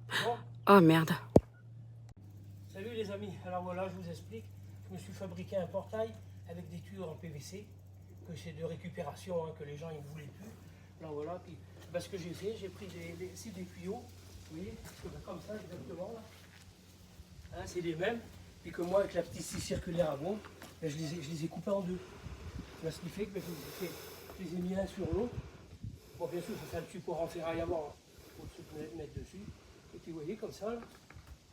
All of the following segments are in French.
Bon. Oh merde. Salut les amis, alors voilà, je vous explique. Je me suis fabriqué un portail avec des tuyaux en PVC, que c'est de récupération, que les gens ils ne voulaient plus. Alors voilà, puis ce que j'ai fait, j'ai pris des tuyaux, vous voyez, comme ça exactement là. C'est les mêmes, et que moi avec la petite scie circulaire à bombe, je les ai coupés en deux. Là, ce qui fait que je les ai mis l'un sur l'autre. Bon, bien sûr, il faut faire le support en ferraille avant, pour se mettre dessus. Et puis vous voyez comme ça, là.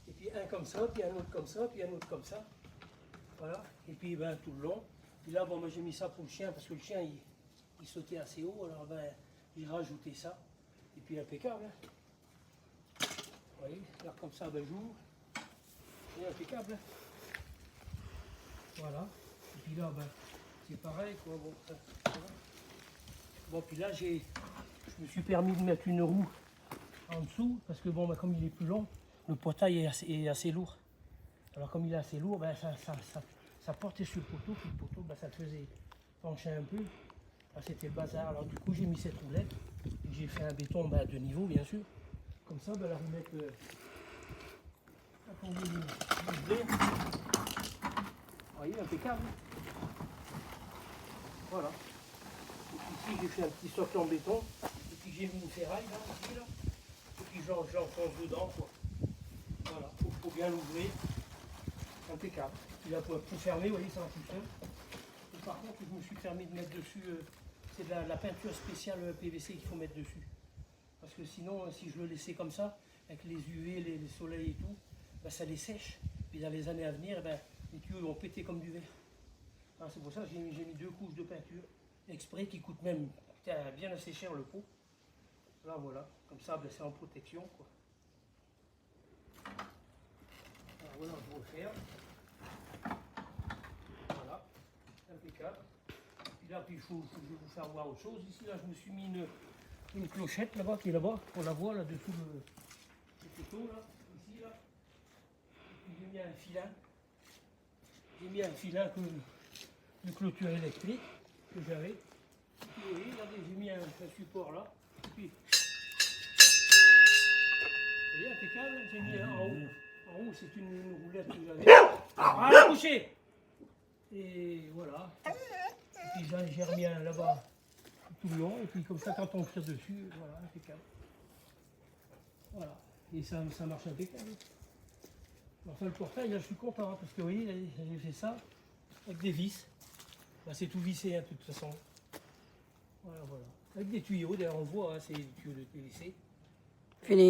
Et puis un comme ça, puis un autre comme ça, puis un autre comme ça. Voilà. Et puis tout le long. Et là, bon, moi j'ai mis ça pour le chien, parce que le chien il sautait assez haut, alors j'ai rajouté ça. Et puis impeccable. Vous voyez, là comme ça, j'ouvre. C'est impeccable. Voilà. Et puis là, c'est pareil, quoi. Bon, voilà. Bon, puis là, je me suis permis de mettre une roue en dessous, parce que bon, comme il est plus long, le portail est assez lourd. Alors comme il est assez lourd, ça portait sur le poteau, puis le poteau, ça te faisait pencher un peu. C'était le bazar. Alors du coup, j'ai mis cette roulette, et j'ai fait un béton de niveau, bien sûr. Comme ça, la roulette, a tombé les blés. Vous voyez, impeccable. Voilà. Et puis ici, j'ai fait un petit socle en béton, et puis j'ai mis une ferraille là, ici, là. Et puis j'enfonce dedans, quoi. Voilà, faut bien l'ouvrir. Impeccable. Puis là, pour fermer, vous voyez, ça va tout seul. Et par contre, je me suis permis de mettre dessus, c'est de la peinture spéciale PVC qu'il faut mettre dessus. Parce que sinon, si je le laissais comme ça, avec les UV, les soleils et tout, ça les sèche. Puis dans les années à venir, les tuyaux vont péter comme du verre. C'est pour ça que j'ai mis 2 couches de peinture exprès qui coûtent même bien assez cher le pot. Là, voilà. Comme ça, c'est en protection, quoi. Alors voilà, je referme. Voilà, impeccable. Puis là, il faut vous faire voir autre chose. Ici, là, je me suis mis une clochette là-bas, qui est là-bas. On la voit là-dessous le poteau, là. Ici, là. Et puis j'ai mis un filin. J'ai mis un filin de clôture électrique que j'avais. Et puis, vous voyez, regardez, j'ai mis un support là. Et puis, vous voyez, impeccable. J'ai mis en haut. En haut, c'est une roulette que j'avais. Couché. Et voilà. Et puis j'ai remis un là-bas tout le long. Et puis comme ça, quand on tire dessus, voilà, impeccable. Voilà. Et ça marche impeccable. Enfin, le portail, là, je suis content, parce que vous voyez, j'ai fait ça avec des vis. C'est tout vissé, de toute façon. Voilà, voilà. Avec des tuyaux, d'ailleurs, on voit, c'est des tuyaux de PVC. Fini.